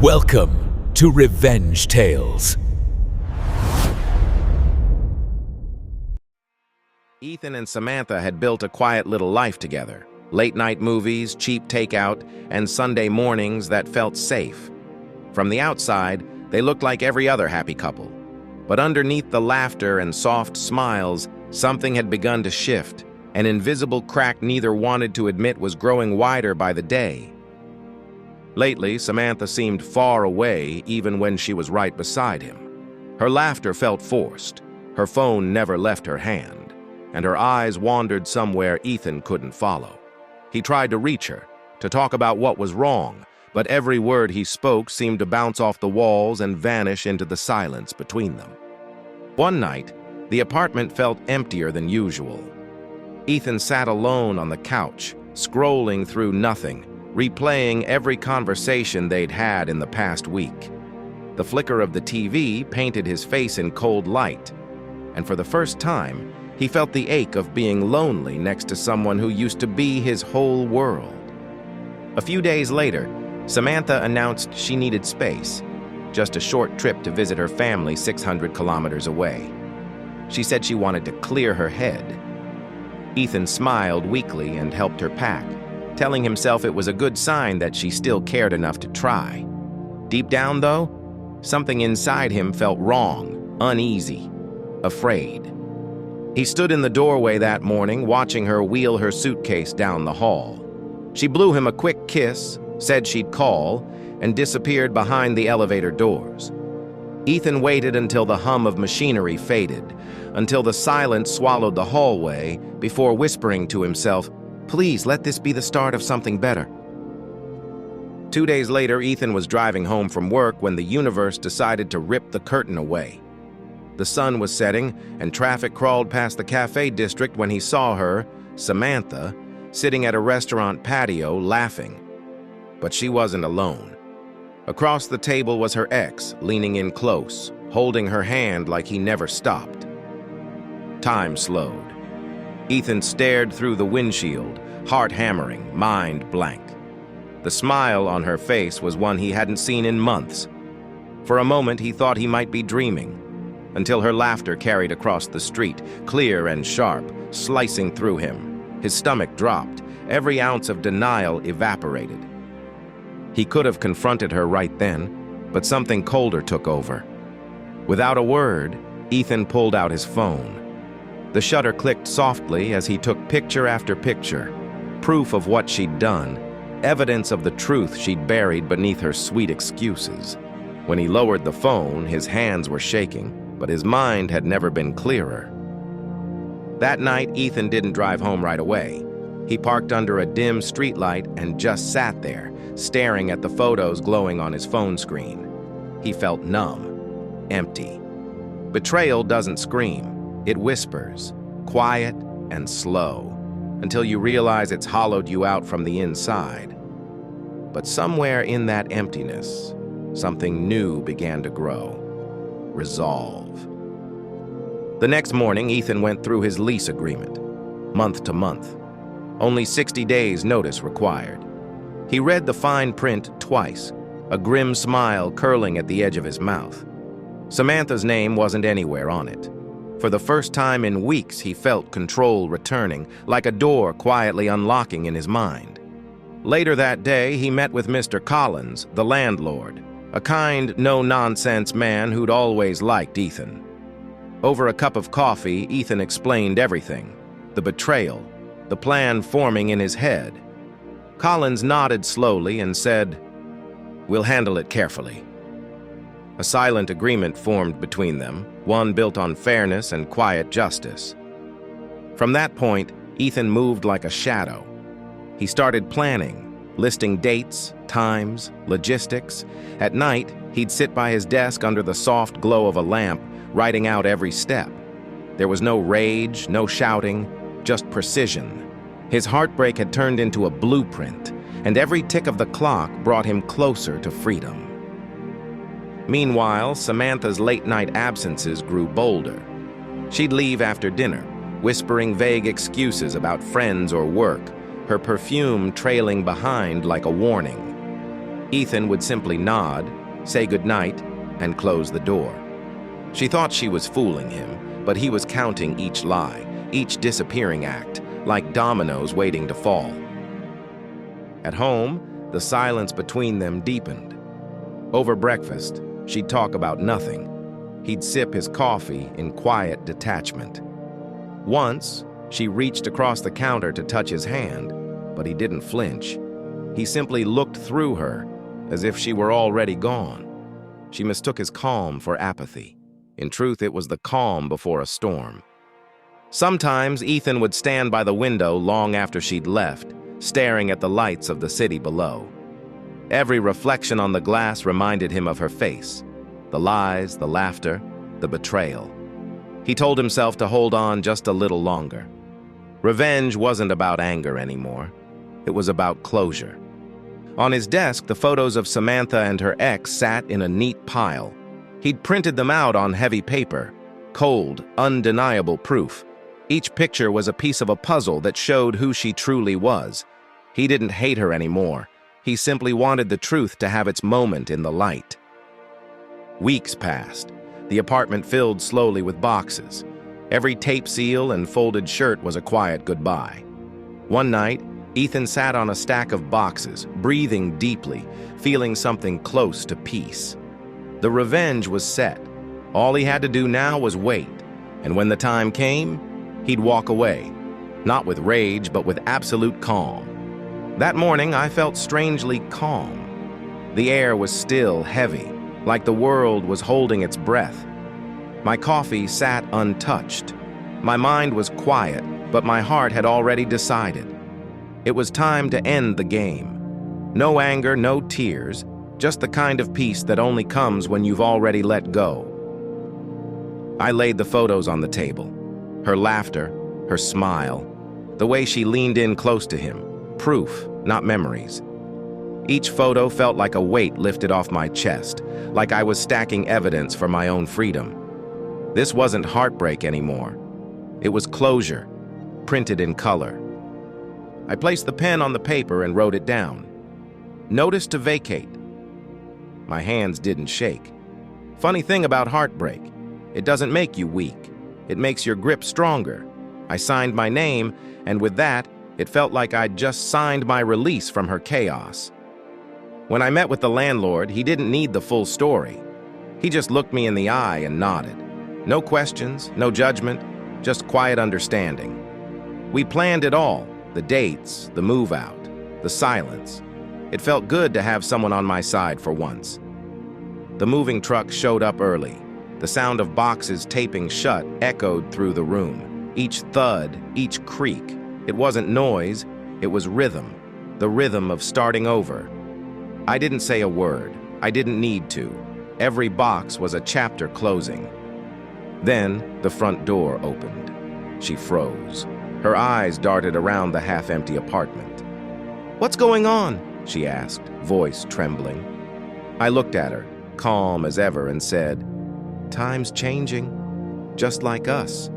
Welcome to Revenge Tales. Ethan and Samantha had built a quiet little life together. Late-night movies, cheap takeout, and Sunday mornings that felt safe. From the outside, they looked like every other happy couple. But underneath the laughter and soft smiles, something had begun to shift. An invisible crack neither wanted to admit was growing wider by the day. Lately, Samantha seemed far away even when she was right beside him. Her laughter felt forced. Her phone never left her hand, and her eyes wandered somewhere Ethan couldn't follow. He tried to reach her, to talk about what was wrong, but every word he spoke seemed to bounce off the walls and vanish into the silence between them. One night, the apartment felt emptier than usual. Ethan sat alone on the couch, scrolling through nothing, replaying every conversation they'd had in the past week. The flicker of the TV painted his face in cold light, and for the first time, he felt the ache of being lonely next to someone who used to be his whole world. A few days later, Samantha announced she needed space, just a short trip to visit her family 600 kilometers away. She said she wanted to clear her head. Ethan smiled weakly and helped her pack, telling himself it was a good sign that she still cared enough to try. Deep down, though, something inside him felt wrong, uneasy, afraid. He stood in the doorway that morning, watching her wheel her suitcase down the hall. She blew him a quick kiss, said she'd call, and disappeared behind the elevator doors. Ethan waited until the hum of machinery faded, until the silence swallowed the hallway, before whispering to himself, "Please let this be the start of something better." 2 days later, Ethan was driving home from work when the universe decided to rip the curtain away. The sun was setting, and traffic crawled past the cafe district when he saw her, Samantha, sitting at a restaurant patio laughing. But she wasn't alone. Across the table was her ex, leaning in close, holding her hand like he never stopped. Time slowed. Ethan stared through the windshield, heart hammering, mind blank. The smile on her face was one he hadn't seen in months. For a moment, he thought he might be dreaming, until her laughter carried across the street, clear and sharp, slicing through him. His stomach dropped, every ounce of denial evaporated. He could have confronted her right then, but something colder took over. Without a word, Ethan pulled out his phone. The shutter clicked softly as he took picture after picture, proof of what she'd done, evidence of the truth she'd buried beneath her sweet excuses. When he lowered the phone, his hands were shaking, but his mind had never been clearer. That night, Ethan didn't drive home right away. He parked under a dim streetlight and just sat there, staring at the photos glowing on his phone screen. He felt numb, empty. Betrayal doesn't scream. It whispers, quiet and slow, until you realize it's hollowed you out from the inside. But somewhere in that emptiness, something new began to grow. Resolve. The next morning, Ethan went through his lease agreement, month to month. Only 60 days notice required. He read the fine print twice, a grim smile curling at the edge of his mouth. Samantha's name wasn't anywhere on it. For the first time in weeks, he felt control returning, like a door quietly unlocking in his mind. Later that day, he met with Mr. Collins, the landlord, a kind, no-nonsense man who'd always liked Ethan. Over a cup of coffee, Ethan explained everything, the betrayal, the plan forming in his head. Collins nodded slowly and said, "We'll handle it carefully." A silent agreement formed between them, one built on fairness and quiet justice. From that point, Ethan moved like a shadow. He started planning, listing dates, times, logistics. At night, he'd sit by his desk under the soft glow of a lamp, writing out every step. There was no rage, no shouting, just precision. His heartbreak had turned into a blueprint, and every tick of the clock brought him closer to freedom. Meanwhile, Samantha's late-night absences grew bolder. She'd leave after dinner, whispering vague excuses about friends or work, her perfume trailing behind like a warning. Ethan would simply nod, say goodnight, and close the door. She thought she was fooling him, but he was counting each lie, each disappearing act, like dominoes waiting to fall. At home, the silence between them deepened. Over breakfast, she'd talk about nothing. He'd sip his coffee in quiet detachment. Once, she reached across the counter to touch his hand, but he didn't flinch. He simply looked through her, as if she were already gone. She mistook his calm for apathy. In truth, it was the calm before a storm. Sometimes, Ethan would stand by the window long after she'd left, staring at the lights of the city below. Every reflection on the glass reminded him of her face, the lies, the laughter, the betrayal. He told himself to hold on just a little longer. Revenge wasn't about anger anymore. It was about closure. On his desk, the photos of Samantha and her ex sat in a neat pile. He'd printed them out on heavy paper, cold, undeniable proof. Each picture was a piece of a puzzle that showed who she truly was. He didn't hate her anymore. He simply wanted the truth to have its moment in the light. Weeks passed. The apartment filled slowly with boxes. Every tape seal and folded shirt was a quiet goodbye. One night, Ethan sat on a stack of boxes, breathing deeply, feeling something close to peace. The revenge was set. All he had to do now was wait, and when the time came, he'd walk away, not with rage, but with absolute calm. That morning, I felt strangely calm. The air was still heavy, like the world was holding its breath. My coffee sat untouched. My mind was quiet, but my heart had already decided. It was time to end the game. No anger, no tears, just the kind of peace that only comes when you've already let go. I laid the photos on the table. Her laughter, her smile, the way she leaned in close to him. Proof, not memories. Each photo felt like a weight lifted off my chest, like I was stacking evidence for my own freedom. This wasn't heartbreak anymore. It was closure, printed in color. I placed the pen on the paper and wrote it down. Notice to vacate. My hands didn't shake. Funny thing about heartbreak, it doesn't make you weak. It makes your grip stronger. I signed my name, and with that, it felt like I'd just signed my release from her chaos. When I met with the landlord, he didn't need the full story. He just looked me in the eye and nodded. No questions, no judgment, just quiet understanding. We planned it all, the dates, the move out, the silence. It felt good to have someone on my side for once. The moving truck showed up early. The sound of boxes taping shut echoed through the room. Each thud, each creak. It wasn't noise, it was rhythm. The rhythm of starting over. I didn't say a word. I didn't need to. Every box was a chapter closing. Then the front door opened. She froze. Her eyes darted around the half-empty apartment. "What's going on?" she asked, voice trembling. I looked at her, calm as ever, and said, "Time's changing, just like us."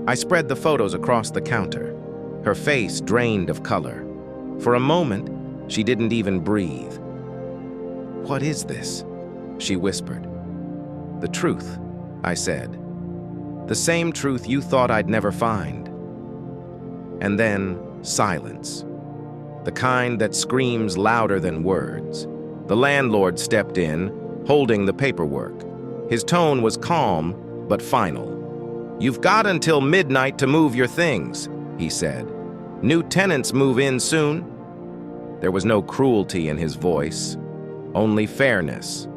I spread the photos across the counter, her face drained of color. For a moment, she didn't even breathe. "What is this?" she whispered. "The truth," I said. "The same truth you thought I'd never find." And then silence. The kind that screams louder than words. The landlord stepped in, holding the paperwork. His tone was calm, but final. "You've got until midnight to move your things," he said. "New tenants move in soon." There was no cruelty in his voice, only fairness,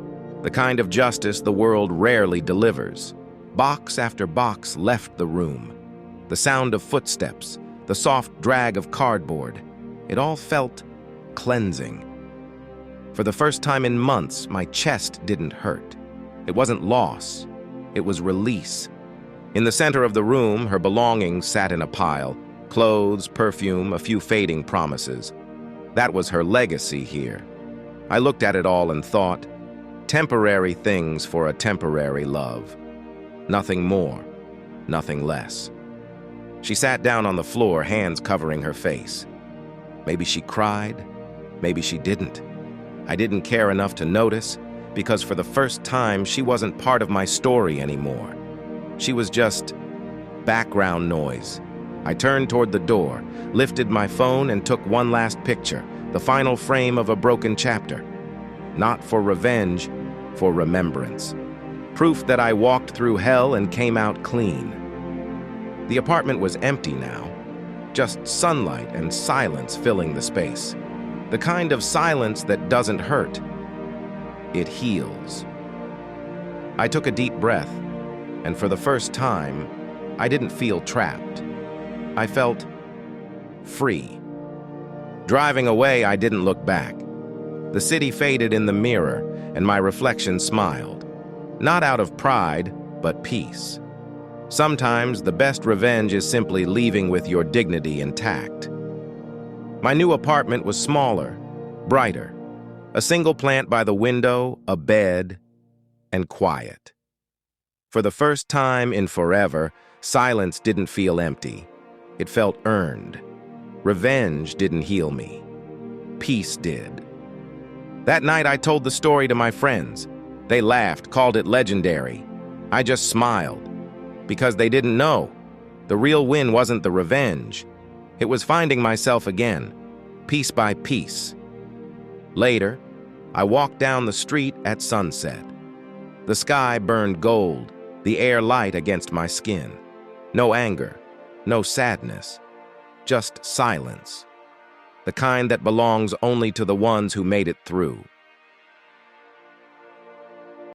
the kind of justice the world rarely delivers. Box after box left the room. The sound of footsteps, the soft drag of cardboard, it all felt cleansing. For the first time in months, my chest didn't hurt. It wasn't loss, it was release. In the center of the room, her belongings sat in a pile, clothes, perfume, a few fading promises. That was her legacy here. I looked at it all and thought, temporary things for a temporary love. Nothing more, nothing less. She sat down on the floor, hands covering her face. Maybe she cried, maybe she didn't. I didn't care enough to notice, because for the first time, she wasn't part of my story anymore. She was just background noise. I turned toward the door, lifted my phone, and took one last picture, the final frame of a broken chapter. Not for revenge, for remembrance. Proof that I walked through hell and came out clean. The apartment was empty now, just sunlight and silence filling the space. The kind of silence that doesn't hurt. It heals. I took a deep breath, and for the first time, I didn't feel trapped. I felt free. Driving away, I didn't look back. The city faded in the mirror, and my reflection smiled. Not out of pride, but peace. Sometimes the best revenge is simply leaving with your dignity intact. My new apartment was smaller, brighter. A single plant by the window, a bed, and quiet. For the first time in forever, silence didn't feel empty. It felt earned. Revenge didn't heal me. Peace did. That night I told the story to my friends. They laughed, called it legendary. I just smiled. Because they didn't know. The real win wasn't the revenge. It was finding myself again, piece by piece. Later, I walked down the street at sunset. The sky burned gold, the air light against my skin. No anger, no sadness, just silence. The kind that belongs only to the ones who made it through.